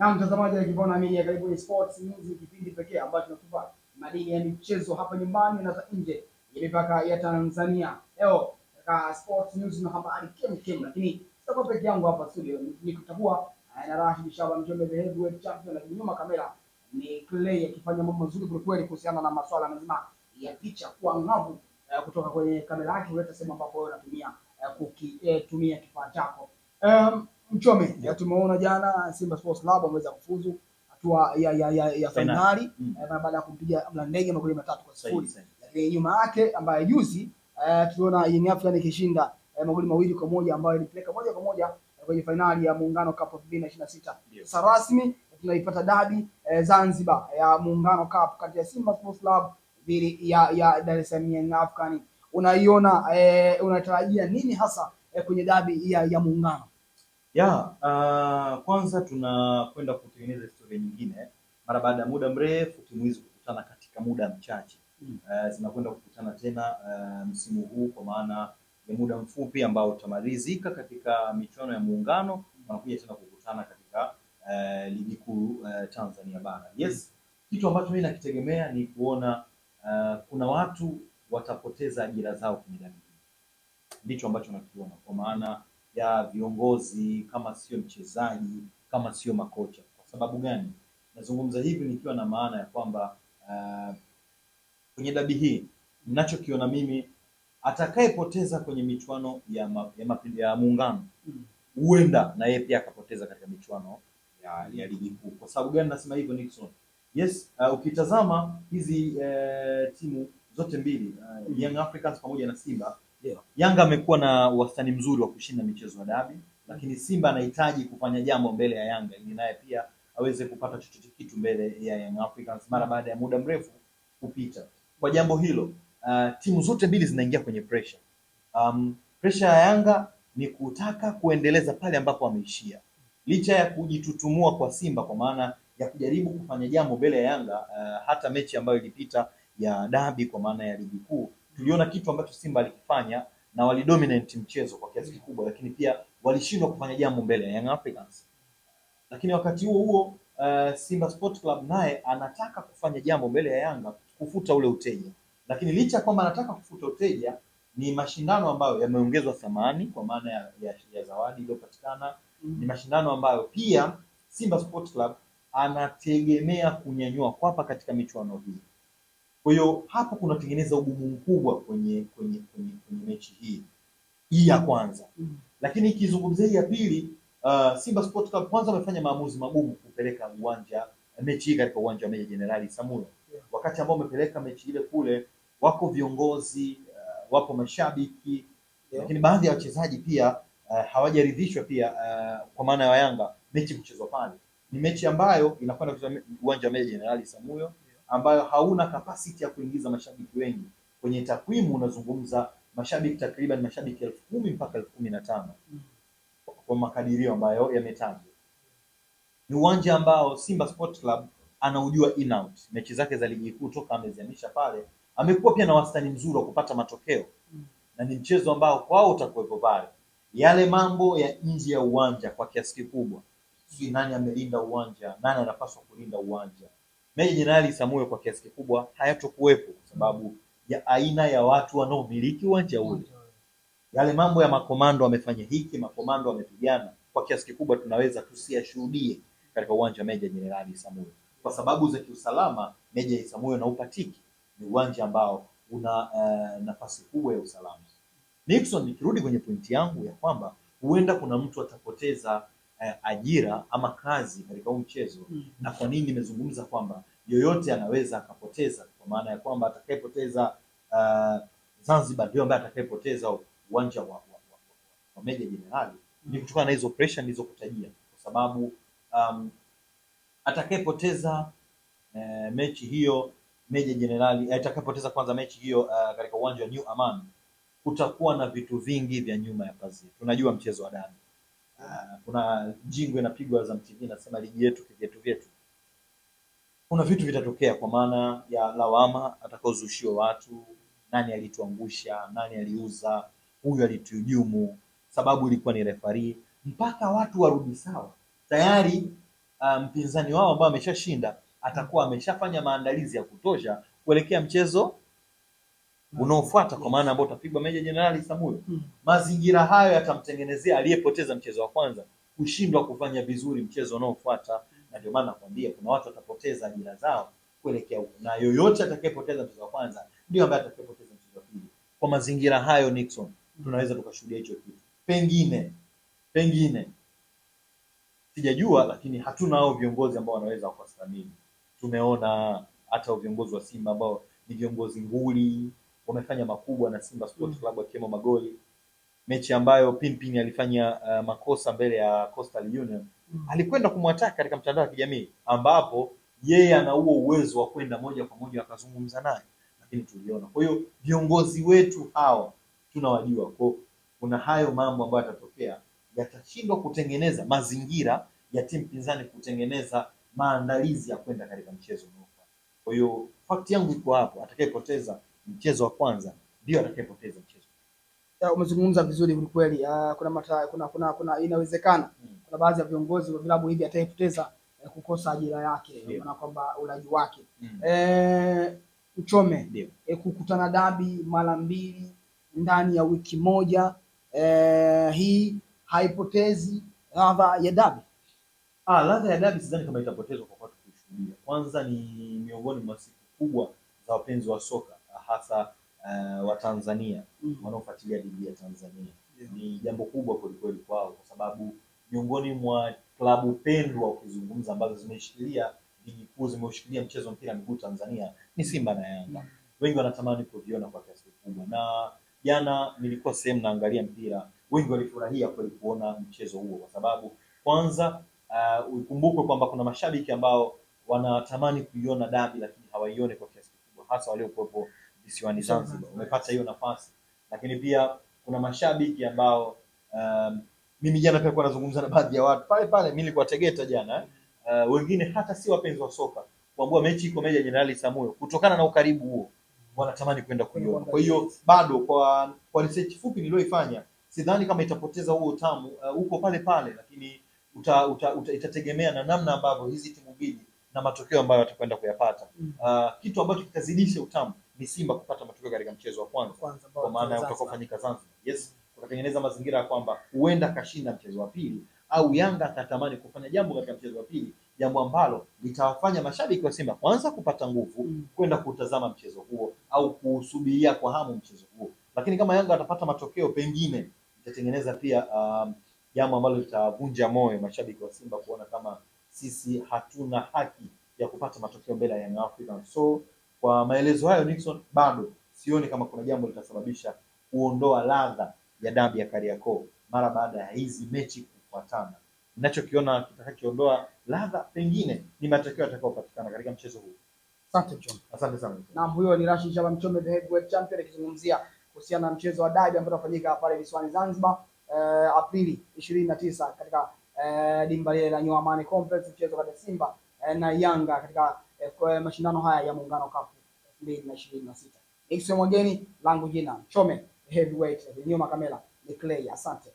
Na mtazamaji wa Kibona Media, karibu ni Sports News, kipindi pekee ambacho tunakupa madini ya michezo hapa nyumbani na za nje ya mipaka ya Tanzania. Leo katika Sports News na habari kemkem, lakini sitakuwa peke yangu hapa studio, nikutakuwa na Rashid Shaban Njombe, the heavyweight champion, na nyuma kamera ni Clay akifanya mambo mazuri kwa kweli kuhusiana na masuala mazima ya picha kwa ngavu kutoka kwenye kamera yake kuleta sehemu ambapo wewe unatumia kutumia kifaa chako. Mchome, tumeona jana Simba Sports Club wameweza kufuzu hatua ya finali baada ya kumpiga Mlandege magoli 3-0. Lakini nyuma yake ambaye juzi tuliona Young Africans ikishinda magoli 2-1 ambayo ilipeleka moja kwa moja kwenye finali ya Muungano Cup 2026. Sasa rasmi tunaipata dabi Zanzibar ya Muungano Cup kati ya Simba Sports Club dhidi ya Dar es Salaam Young Africans. Unaiona unatarajia nini hasa kwenye dabi ya Muungano? Kwanza tunakwenda kutengeneza historia nyingine mara baada ya muda mrefu timu hizi kukutana katika muda mchache. Zinakwenda kukutana tena msimu huu kwa maana ya muda mfupi ambao utamalizika katika michuano ya Muungano, wanakuja tena kukutana katika ligi kuu Tanzania bara. Yes, kitu ambacho mimi nakitegemea ni kuona kuna watu watapoteza ajira zao kwenye dabi. Ndicho ambacho nakiona kwa maana ya viongozi, kama sio mchezaji, kama sio makocha. Kwa sababu gani? Nazungumza hivi nikiwa na maana ya kwamba kwenye dabi hii ninachokiona mimi, atakayepoteza kwenye michuano ya Muungano huenda na yeye pia akapoteza katika michuano ya ligi kuu. Kwa sababu gani nasema hivyo Nixon? Yes, ukitazama hizi timu zote mbili Young Africans pamoja na Simba, Yanga amekuwa na wastani mzuri wa kushinda michezo ya dabi, lakini Simba anahitaji kufanya jambo mbele ya Yanga ili naye pia aweze kupata chochote kitu mbele ya Young Africans mara baada ya muda mrefu kupita. Kwa jambo hilo, timu zote mbili zinaingia kwenye pressure. Pressure ya Yanga ni kutaka kuendeleza pale ambapo ameishia. Licha ya kujitutumua kwa Simba kwa maana ya kujaribu kufanya jambo mbele ya Yanga, hata mechi ambayo ilipita ya dabi kwa maana ya ligi kuu, tuliona kitu ambacho Simba alikifanya na walidominate mchezo kwa kiasi kikubwa, lakini pia walishindwa kufanya jambo mbele ya Young Africans. Lakini wakati huo huo Simba Sports Club naye anataka kufanya jambo mbele ya Yanga kufuta ule uteja. Lakini licha kwamba anataka kufuta uteja, ni mashindano ambayo yameongezwa thamani kwa maana ya zawadi iliyopatikana. Ni mashindano ambayo pia Simba Sports Club anategemea kunyanyua kwapa katika michuano hii. Kwa hiyo hapo kunatengeneza ugumu mkubwa kwenye mechi hii ya kwanza. Lakini ikizungumzia hii ya pili, Simba Sports Club kwanza wamefanya maamuzi magumu kupeleka mechi hii katika uwanja wa Meja Jenerali Isamuhyo. Wakati ambao wamepeleka mechi ile kule, wako viongozi, wapo mashabiki, lakini baadhi ya wachezaji pia hawajaridhishwa pia kwa maana ya Yanga mechi kuchezwa pale. Ni mechi ambayo inakwenda kuchezwa uwanja wa Meja Jenerali Isamuhyo, ambayo hauna capacity ya kuingiza mashabiki wengi. Kwenye takwimu unazungumza mashabiki takriban mashabiki 10,000 mpaka 15,000 kwa makadirio ambayo yametajwa. Ni uwanja ambao Simba Sports Club anaujua in out. Mechi zake za ligi kuu toka ameziamisha pale, amekuwa pia na wastani mzuri wa kupata matokeo. Na ni mchezo ambao kwao utakuwepo pale. Yale mambo ya nje ya uwanja kwa kiasi kikubwa, sijui nani amelinda uwanja, nani anapaswa kulinda uwanja, Meja Jenerali Isamuhyo kwa kiasi kikubwa hayatokuwepo kwa sababu ya aina ya watu wanaomiliki uwanja ule. Yale mambo ya makomando wamefanya hiki, makomando wamepigana, kwa kiasi kikubwa tunaweza tusiyashuhudie katika uwanja wa Meja Jenerali Isamuhyo. Kwa sababu za kiusalama, Meja Isamuhyo na upatiki ni uwanja ambao una nafasi kubwa ya usalama. Nixon, nikirudi kwenye pointi yangu ya kwamba huenda kuna mtu atapoteza ajira ama kazi katika huu mchezo. Na kwa nini nimezungumza kwamba yoyote anaweza akapoteza, kwa maana ya kwamba atakayepoteza Zanzibar ndio ambaye atakayepoteza uwanja wa Meja Jenerali, ni kutokana na hizo pressure nilizokutajia. Kwa sababu atakayepoteza mechi hiyo Meja Jenerali, atakayepoteza kwanza mechi hiyo katika uwanja wa New Aman, kutakuwa na vitu vingi vya nyuma ya pazia. Tunajua mchezo wa dabi, kuna jingwe inapigwa Azam TV nasema ligi yetu kigetu vyetu. Kuna vitu vitatokea kwa maana ya lawama atakaozushiwa watu, nani alituangusha, nani aliuza, huyu alituhujumu, sababu ilikuwa ni referee, mpaka watu warudi sawa. Tayari mpinzani wao ambao ameshashinda atakuwa ameshafanya maandalizi ya kutosha kuelekea mchezo unaofuata, kwa maana ambao utapigwa Meja Jenerali Samuyo. Mazingira hayo yatamtengenezea aliyepoteza mchezo wa kwanza kushindwa kufanya vizuri mchezo unaofuata, na ndio maana nakwambia kuna watu watapoteza ajira zao kuelekea huko, na yoyote atakayepoteza mchezo wa kwanza ndio ambaye atakayepoteza mchezo wa pili. Kwa mazingira hayo Nixon, tunaweza tukashuhudia hicho kitu. Pengine sijajua, lakini hatuna hao viongozi ambao wanaweza kuwasimamia. Tumeona hata viongozi wa Simba ambao ni viongozi nguli wamefanya makubwa na Simba Sports Club akiwemo magoli. Mechi ambayo Pinpin alifanya makosa mbele ya Coastal Union, alikwenda kumwataka katika mtandao wa kijamii, ambapo yeye ana huo uwezo wa kwenda moja kwa moja akazungumza naye, lakini tuliona. Kwa hiyo viongozi wetu hao tunawajua, kwa kuna hayo mambo ambayo yatatokea yatashindwa kutengeneza mazingira ya timu pinzani kutengeneza maandalizi ya kwenda katika mchezo unaofuata. Kwa hiyo fakti yangu iko hapo, atakayepoteza mchezo wa kwanza ndio atakayepoteza mchezo. Umezungumza vizuri kweli. Kuna inawezekana kuna baadhi ya viongozi wa vilabu hivi atakayepoteza kukosa ajira yake, maana kwamba ulaji wake. Mchome, kukutana dabi mara mbili ndani ya wiki moja, hii haipotezi ladha ya dabi? Ladha ya dabi sidhani kama itapotezwa kwa watu kushuhudia. Kwanza ni miongoni mwa siku kubwa za wapenzi wa soka, hasa wa Tanzania wanaofuatilia ligi ya Tanzania. Ni jambo kubwa kweli kwao, kwa sababu miongoni mwa klabu pendwa ukizungumza ambazo zimeshikilia ligi kuu, zimeshikilia mchezo wa mpira miguu Tanzania ni Simba na Yanga. Wengi wanatamani kuviona kwa kiasi kikubwa, na jana nilikuwa sehemu naangalia mpira, wengi walifurahia kweli kuona mchezo huo, kwa sababu kwanza ukumbuke kwamba kuna mashabiki ambao wanatamani kuiona dabi lakini hawaione kwa kiasi kikubwa, hasa waliokuwepo visiwani Zanzibar wamepata hiyo nafasi. Lakini pia kuna mashabiki ambao mimi jana pia kwa nazungumza na baadhi ya watu pale mimi nilikuwa Tegeta jana, wengine hata si wapenzi wa soka, kuambia mechi iko Meja Jenerali Samuyo, kutokana na ukaribu huo wanatamani kwenda kuiona. Kwa hiyo bado kwa research fupi nilioifanya, sidhani kama itapoteza huo utamu huko pale, lakini itategemea na namna ambavyo hizi timu mbili na matokeo ambayo watakwenda kuyapata. Kitu ambacho kitazidisha utamu ni Simba kupata matokeo katika mchezo wa kwanza, kwa maana utakofanyika Zanzibar. Yes, kutengeneza mazingira ya kwamba huenda kashinda mchezo wa pili, au Yanga atatamani kufanya jambo katika mchezo wa pili, jambo ambalo litawafanya mashabiki wa Simba kwanza kupata nguvu kwenda kutazama mchezo huo au kusubiria kwa hamu mchezo huo. Lakini kama Yanga atapata matokeo, pengine itatengeneza pia jambo ambalo litavunja moyo mashabiki wa Simba kuona kama sisi hatuna haki ya kupata matokeo mbele ya Young Africans. So kwa maelezo hayo Nixon, bado sioni kama kuna jambo litasababisha kuondoa ladha ya dabi ya Kariakoo mara baada ya hizi mechi kufuatana. Ninachokiona kitakachoondoa ladha pengine ni matokeo yatakayopatikana katika mchezo huu. Asante John. Asante sana. Na huyo ni Rashid Shaban Mchome, the heavyweight champion, akizungumzia kuhusiana na mchezo wa dabi ambao utafanyika pale visiwani Zanzibar Aprili 29 katika dimba lile la New Amani Complex, mchezo kati ya Simba na Yanga katika mashindano haya ya Muungano Cup 2026. Nixon Mwageni langu jina Mchome, the heavyweight, nyuma kamera ni Clay. Asante.